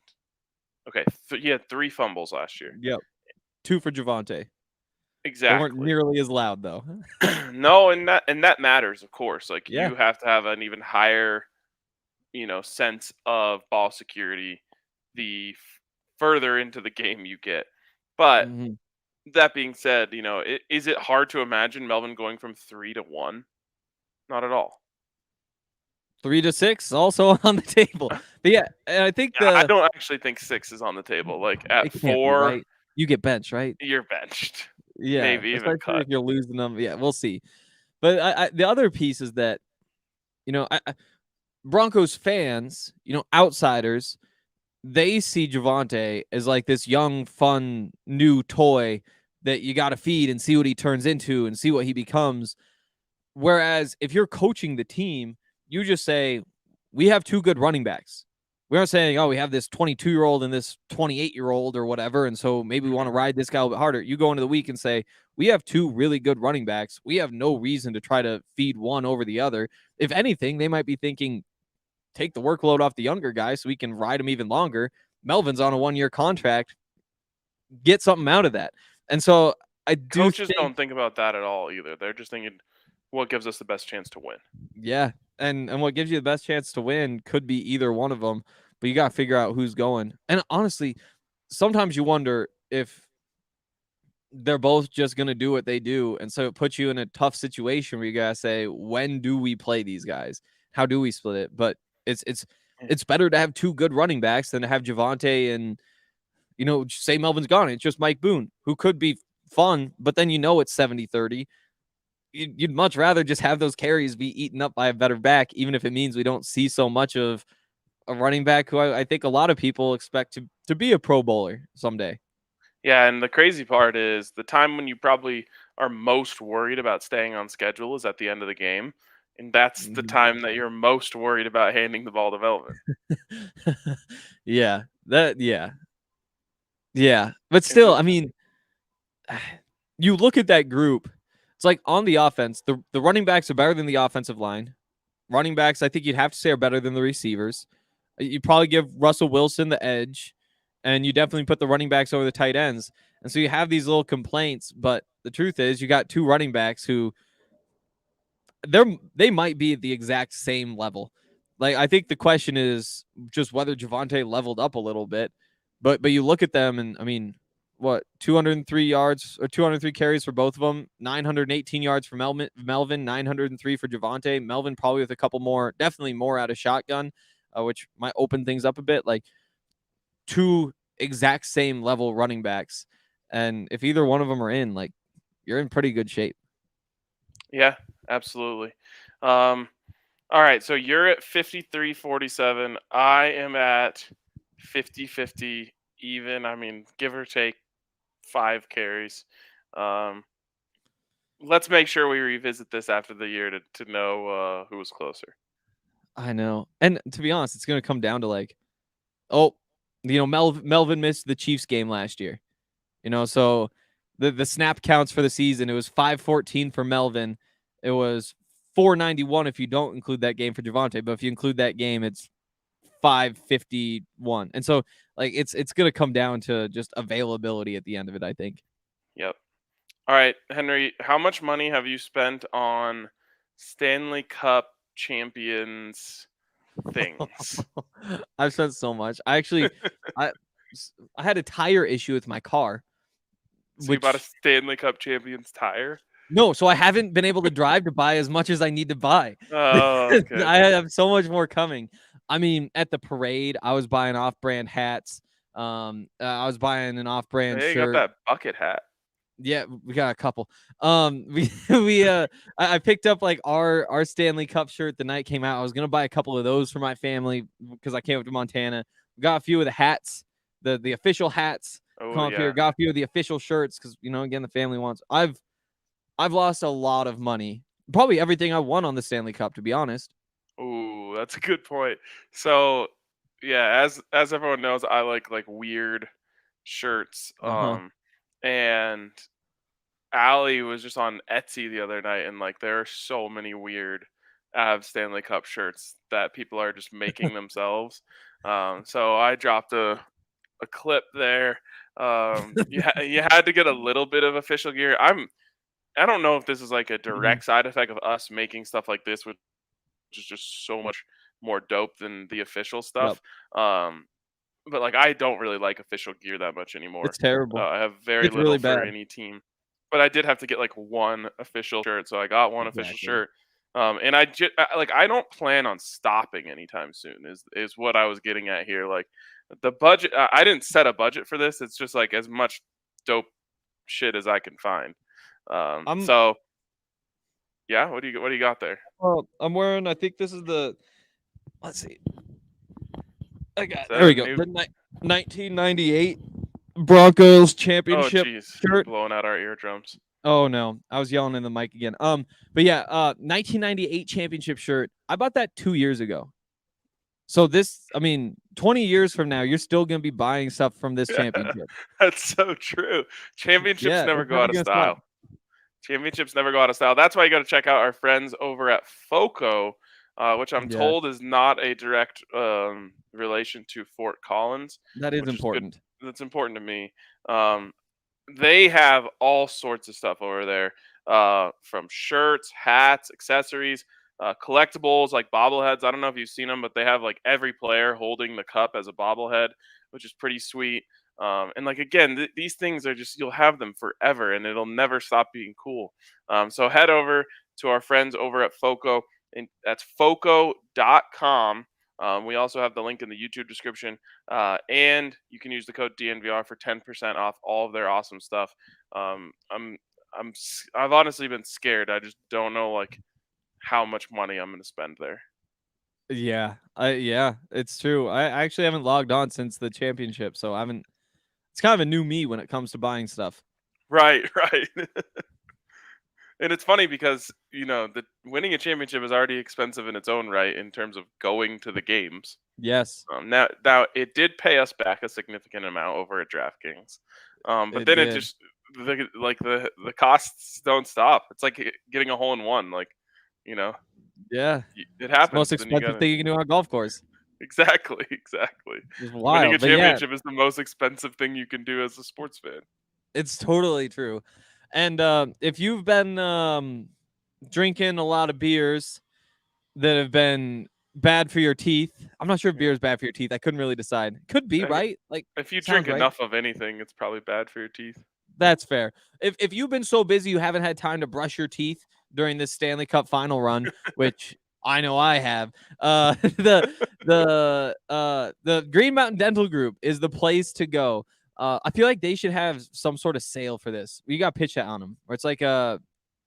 okay, he had 3 fumbles last year. Yep. 2 for Javonte. Exactly. They weren't nearly as loud though. No, and that matters, of course. Like Yeah. you have to have an even higher, sense of ball security the further into the game you get. But Mhm. that being said, is it hard to imagine Melvin going from 3 to 1? Not at all. 3 to 6 also on the table. But yeah, and I think I don't actually think 6 is on the table. Like at it can't be, 4, right? You get benched, right? you're benched, Yeah, maybe even especially cut. if you're losing them. Yeah, we'll see. But the other piece is that, Broncos fans, outsiders, they see Javonte as like this young, fun, new toy that you got to feed and see what he turns into and see what he becomes. Whereas if you're coaching the team, you just say, we have two good running backs. We aren't saying, oh, we have this 22-year-old and this 28-year-old or whatever. And so maybe we want to Mhm. ride this guy a little bit harder. You go into the week and say, we have two really good running backs. We have no reason to try to feed one over the other. If anything, they might be thinking, take the workload off the younger guy so we can ride him even longer. Melvin's on a 1-year contract. Get something out of that. And so I do Coaches think, don't think about that at all either. They're just thinking, what gives us the best chance to win? yeah, and what gives you the best chance to win could be either one of them, but you got to figure out who's going. And honestly, sometimes you wonder if they're both just going to do what they do, and so it puts you in a tough situation where you got to say, when do we play these guys? How do we split it? But it's it's Yeah. it's better to have two good running backs than to have Javonte and, say Melvin's gone. It's just Mike Boone, who could be fun, but then it's 70-30. You'd much rather just have those carries be eaten up by a better back, even if it means we don't see so much of a running back who I think a lot of people expect to be a Pro Bowler someday. Yeah, and the crazy part is the time when you probably are most worried about staying on schedule is at the end of the game. And that's the Mhm. time that you're most worried about handing the ball to Melvin. Yeah, yeah. But It's still, just I mean, you look at that group. It's like on the offense, the running backs are better than the offensive line. Running backs, I think you'd have to say, are better than the receivers. You probably give Russell Wilson the edge, and you definitely put the running backs over the tight ends. And so you have these little complaints, but the truth is, you got two running backs who they might be at the exact same level. Like, I think the question is just whether Javonte leveled up a little bit. But you look at them, and I mean, what, 203 yards or 203 carries for both of them, 918 yards for Melvin, 903 for Javonte. Melvin probably with a couple more, definitely more out of shotgun, which might open things up a bit. Like, two exact same level running backs, and if either one of them are in, like, you're in pretty good shape. yeah, absolutely. Um, all right, so you're at 53-47. I am at 50-50 even. I mean, give or take 5 carries. Um, let's make sure we revisit this after the year to know who was closer. I know, and to be honest, it's going to come down to like, oh, Melvin missed the Chiefs game last year. So the snap counts for the season, it was 514 for Melvin. It was 491 if you don't include that game for Javonte, but if you include that game, it's 551. And so, like, it's going to come down to just availability at the end of it, I think. Yep. All right, Henry, how much money have you spent on Stanley Cup champions things? I've spent so much. I I had a tire issue with my car, So you bought a which Stanley Cup champions tire? no, so I haven't been able to drive to buy as much as I need to buy. Oh, okay, I okay. have so much more coming. I mean, at the parade, I was buying off-brand hats. I was buying an off-brand Hey, you got shirt. that bucket hat. Yeah, we got a couple. I picked up like our Stanley Cup shirt the night it came out. I was gonna buy a couple of those for my family because I came up to Montana. We got a few of the hats, the official hats. Come Oh, up here, yeah. got a few of the official shirts because again the family wants. I've lost a lot of money. Probably everything I won on the Stanley Cup, to be honest. Ooh, that's a good point. So, yeah, as everyone knows, I like weird shirts. Uh-huh. And Allie was just on Etsy the other night, and like there are so many weird Avs Stanley Cup shirts that people are just making themselves. So I dropped a clip there. You had to get a little bit of official gear. I don't know if this is like a Mhm. direct side effect of us making stuff like this, which is just so much more dope than the official Yep. stuff. Um, but like I don't really like official gear that much anymore. It's terrible. I have very It's little really for bad. any team, but I did have to get like one official shirt, so I got one official Exactly. shirt. And like I don't plan on stopping anytime soon. Is what I was getting at here. Like the budget, I didn't set a budget for this. It's just like as much dope shit as I can find. I'm So yeah, what do you got there? I'm wearing. I think this is the. Let's see. I got. Is There that a we go. new? The 1998 Broncos Oh, championship jeez, shirt. blowing out our eardrums. Oh no, I was yelling in the mic again. But yeah, 1998 championship shirt. I bought that 2 years ago. So this, I mean, 20 years from now, you're still gonna be buying stuff from this Yeah, championship. that's so true. Championships Yeah, never it's go never out of gonna style. stop. Championships never go out of style. That's why you got to check out our friends over at FOCO, which I'm Yes, told is not a direct relation to Fort Collins, that is which is good. important. That's important to me. Um, they have all sorts of stuff over there, from shirts, hats, accessories, collectibles like bobbleheads. I don't know if you've seen them, but they have like every player holding the cup as a bobblehead, which is pretty sweet. And like again, these things are just you'll have them forever, and it'll never stop being cool. So head over to our friends over at Foco, and that's foco.com. We also have the link in the YouTube description, and you can use the code DNVR for 10% off all of their awesome stuff. Um, I'm I've honestly been scared. I just don't know like how much money I'm going to spend there. Yeah, it's true. I actually haven't logged on since the championship, so I haven't. It's kind of a new me when it comes to buying stuff. Right, right. And it's funny because the winning a championship is already expensive in its own right in terms of going to the games. Yes, Now it did pay us back a significant amount over at DraftKings, but it then it did. just the costs don't stop. It's like getting a hole in one. Like you know, Yeah, it it's the most happens, and you expensive got to thing you can do on a golf course. exactly. It's Winning a wild, but yeah, championship is the most expensive thing you can do as a sports fan. it's totally true. And if you've been drinking a lot of beers that have been bad for your teeth, I'm not sure if beer is bad for your teeth. I couldn't really decide. Could be, Uh, right? Like, If you sounds drink right. enough of anything, it's probably bad for your teeth. That's fair. If you've been so busy you haven't had time to brush your teeth during this Stanley Cup final run, which I know I have, the Green Mountain Dental Group is the place to go. I feel like they should have some sort of sale for this. We got pitch that on them, where it's like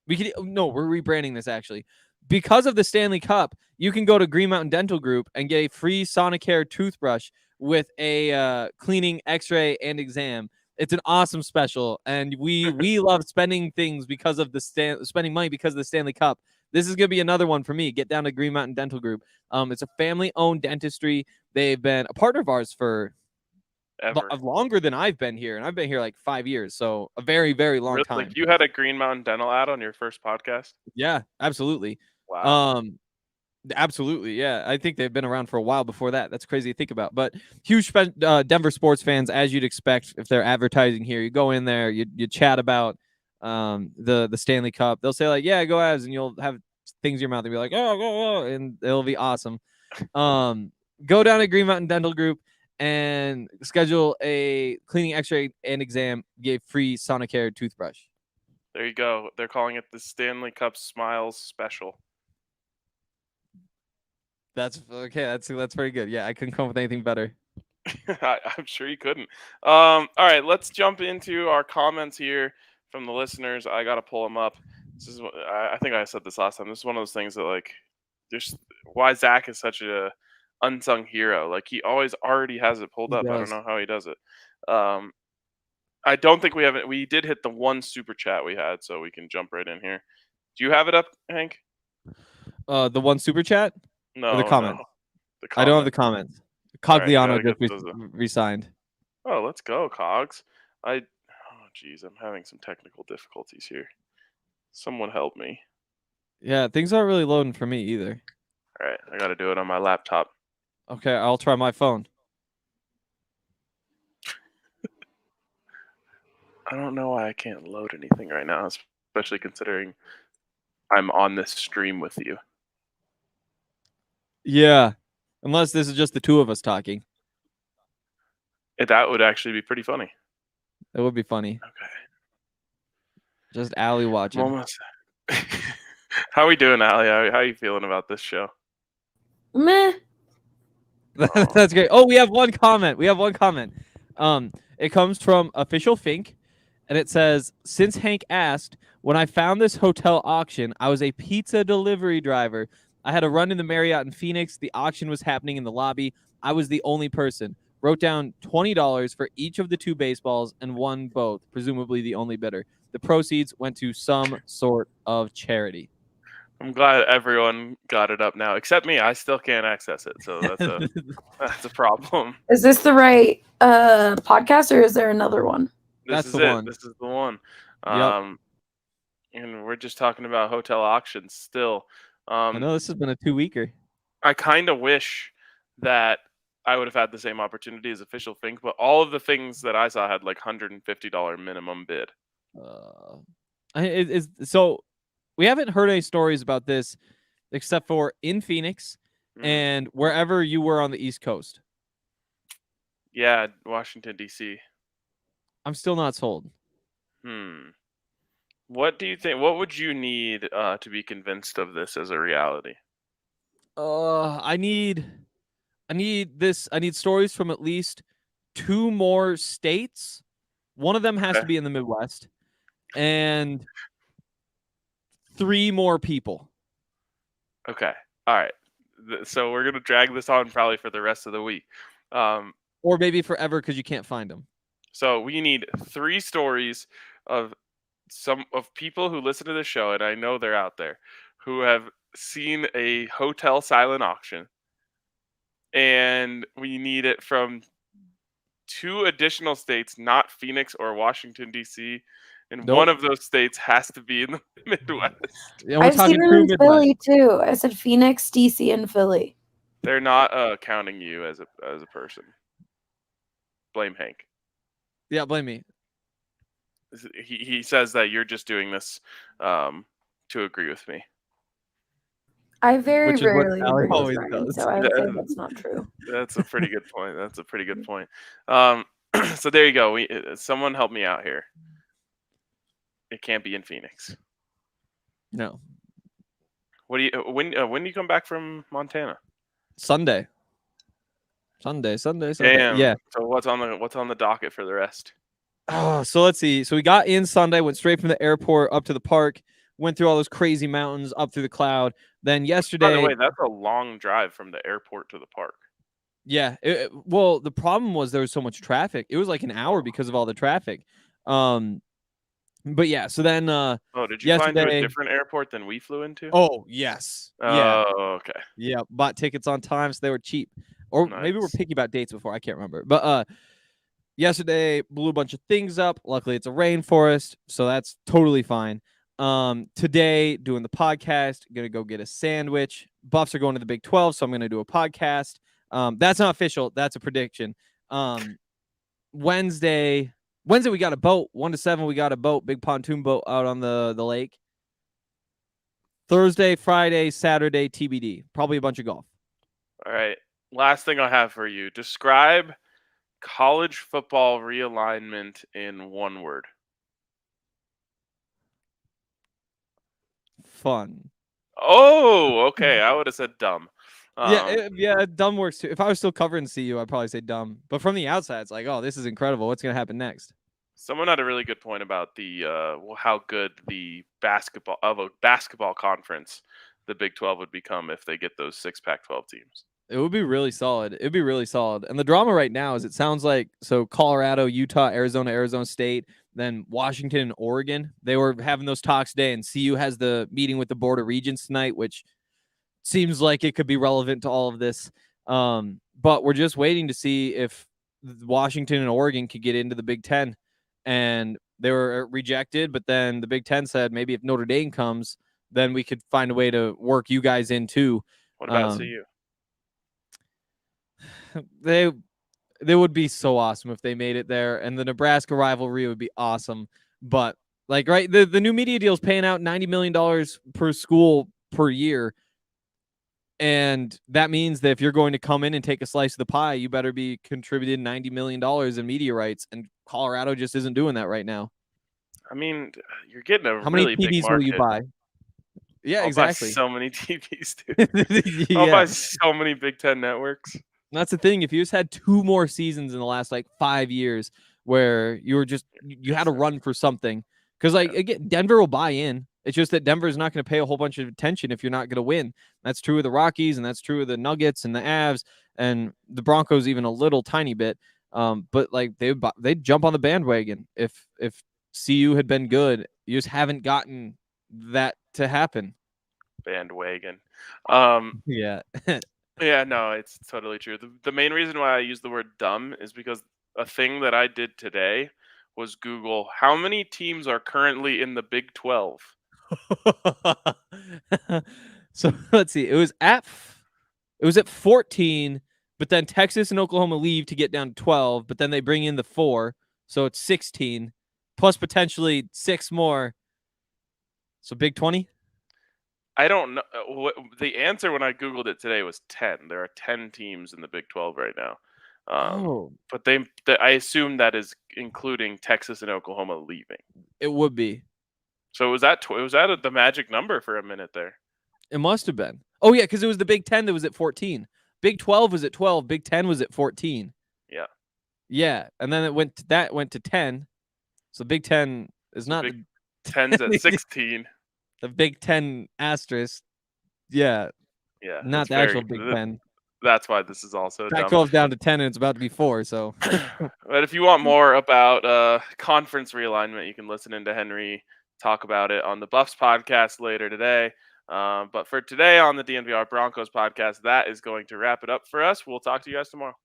we could no, we're rebranding this actually. Because of the Stanley Cup, you can go to Green Mountain Dental Group and get a free Sonicare toothbrush with a cleaning, X-ray, and exam. It's an awesome special, and we love spending things because of the spending money because of the Stanley Cup. This is gonna be another one for me. Get down to Green Mountain Dental Group. It's a family-owned dentistry. They've been a partner of ours for Ever. longer than I've been here, and I've been here like 5 years, so a very, very long Really? Like time. you had a Green Mountain Dental ad on your first podcast? Yeah, absolutely. Wow. Um, Absolutely, yeah. I think they've been around for a while before that. That's crazy to think about. But huge Denver sports fans, as you'd expect, if they're advertising here. You go in there, you chat about the Stanley Cup. They'll say like, "Yeah, go Avs," and you'll have things in your mouth and be like, "Oh, go, go," and it'll be awesome. Go down to Green Mountain Dental Group and schedule a cleaning, X-ray, and exam. Get free Sonicare toothbrush. There you go. They're calling it the Stanley Cup Smiles Special. That's okay. That's very good. Yeah, I couldn't come up with anything better. I'm sure you couldn't. All right, let's jump into our comments here from the listeners. I gotta pull them up. This is I think I said this last time. This is one of those things that like, there's why Zach is such a unsung hero. Like he always already has it pulled He up. I don't does. know how he does it. Um, I don't think we have it. We did hit the one super chat we had, so we can jump right in here. Do you have it up, Hank? The one super chat or the No, comment? no. The I don't have the comment. comments. All right, Cogliano gotta get just those. resigned. Oh, let's go, Cogs. Oh, geez, I'm having some technical difficulties here. Someone help me. Yeah, things aren't really loading for me either. All right, I got to do it on my laptop. Okay, I'll try my phone. I don't know why I can't load anything right now, especially considering I'm on this stream with you. Yeah, unless this is just the two of us talking. That would actually be pretty funny. It would be funny. Okay. Just Allie watching. Almost. How we doing, Allie? How are you feeling about this show? Meh. That's great. Oh, we have one comment. It comes from Official Fink, and it says, since Hank asked, when I found this hotel auction, I was a pizza delivery driver. I had a run in the Marriott in Phoenix. The auction was happening in the lobby. I was the only person. Wrote down $20 for each of the 2 baseballs and won both, presumably the only bidder. The proceeds went to some sort of charity. I'm glad everyone got it up now, except me. I still can't access it, so that's a problem. Is this the right podcast, or is there another one? That's the one. This is the one. Yep. And we're just talking about hotel auctions still. I know this has been a 2-weeker. I kind of wish that I would have had the same opportunity as Official Fink, but all of the things that I saw had like $150 minimum bid. So we haven't heard any stories about this except for in Phoenix and wherever you were on the East Coast. Yeah, Washington, D.C. I'm still not sold. What do you think? What would you need to be convinced of this as a reality? I need this. I need stories from at least 2 more states. One of them has to be in the Midwest, and 3 more people. Okay. All right. So we're gonna drag this on probably for the rest of the week, or maybe forever because you can't find them. So we need 3 stories of people who listen to the show, and I know they're out there, who have seen a hotel silent auction, and we need it from 2 additional states, not Phoenix or Washington, D.C., and one of those states has to be in the Midwest. Yeah, I've seen them in Philly too. I said Phoenix, DC, and Philly. They're not counting you as a person. Blame Hank. Yeah, blame me. He says that you're just doing this to agree with me. I very rarely agree always with Ryan, does. so I would say that's not true. That's a pretty good point. So there you go. Someone help me out here. It can't be in Phoenix. No. When do you come back from Montana? Sunday. Sunday. Damn. Yeah. So what's on the docket for the rest? Oh, so let's see. So we got in Sunday, went straight from the airport up to the park, went through all those crazy mountains up through the cloud. Then yesterday. By the way, that's a long drive from the airport to the park. Yeah. Well, the problem was there was so much traffic. It was like an hour because of all the traffic. But yeah, so then did you fly into a different airport than we flew into? Oh, yes. Oh, okay. Yeah, bought tickets on time, so they were cheap. Or maybe we're picky about dates before, I can't remember. But yesterday blew a bunch of things up. Luckily it's a rainforest, so that's totally fine. Today doing the podcast, gonna go get a sandwich. Buffs are going to the Big 12, so I'm gonna do a podcast. That's not official, that's a prediction. Wednesday we got a boat. 1 to 7 we got a boat, big pontoon boat out on the lake. Thursday, Friday, Saturday, TBD. Probably a bunch of golf. All right. Last thing I have for you. Describe college football realignment in one word. Fun. Oh, okay. I would have said dumb. Yeah, dumb works too. If I was still covering CU, I'd probably say dumb. But from the outside, it's like, oh, this is incredible. What's going to happen next? Someone had a really good point about the how good the basketball conference the Big 12 would become if they get those 6 Pac-12 teams. It would be really solid. It'd be really solid. And the drama right now is it sounds like Colorado, Utah, Arizona State, then Washington and Oregon. They were having those talks today, and CU has the meeting with the Board of Regents tonight, which seems like it could be relevant to all of this. But we're just waiting to see if Washington and Oregon could get into the Big Ten. And they were rejected, but then the Big Ten said maybe if Notre Dame comes, then we could find a way to work you guys in too. What about CU? They would be so awesome if they made it there, and the Nebraska rivalry would be awesome. But like, right, the new media deal is paying out $90 million per school per year. And that means that if you're going to come in and take a slice of the pie, you better be contributing $90 million in media rights. And Colorado just isn't doing that right now. I mean, you're getting a How many really big TVs will you market. buy? Yeah, I'll exactly. buy so many TVs, dude. I'll Yeah, buy so many Big Ten networks. that's the thing. If you just had 2 more seasons in the last like 5 years where you were just you had to run for something, because like again, Denver will buy in. It's just that Denver is not going to pay a whole bunch of attention if you're not going to win. That's true of the Rockies, and that's true of the Nuggets and the Avs and the Broncos, even a little tiny bit. But like they'd jump on the bandwagon if CU had been good. You just haven't gotten that to happen. Bandwagon. Yeah. Yeah, no, it's totally true. The main reason why I use the word dumb is because a thing that I did today was Google how many teams are currently in the Big 12. So let's see. It was at 14, but then Texas and Oklahoma leave to get down to 12, but then they bring in the 4, so it's 16 plus potentially 6 more. So Big 20? I don't know. The answer when I Googled it today was 10. There are 10 teams in the Big 12 right now. But I assume that is including Texas and Oklahoma leaving. It would be. So was that the magic number for a minute there? It must have been. Oh yeah, because it was the Big 10 that was at 14. Big 12 was at 12. Big 10 was at 14. Yeah. Yeah, and then it went to 10. So Big 10 is not Big 10's at 16. The Big 10 asterisk. Yeah. Yeah. Not the actual Big 10. That's why this is also dumb. Pac-12's down to 10 and it's about to be 4, so. But if you want more about conference realignment, you can listen into Henry talk about it on the Buffs podcast later today. But for today on the DNVR Broncos podcast, that is going to wrap it up for us. We'll talk to you guys tomorrow.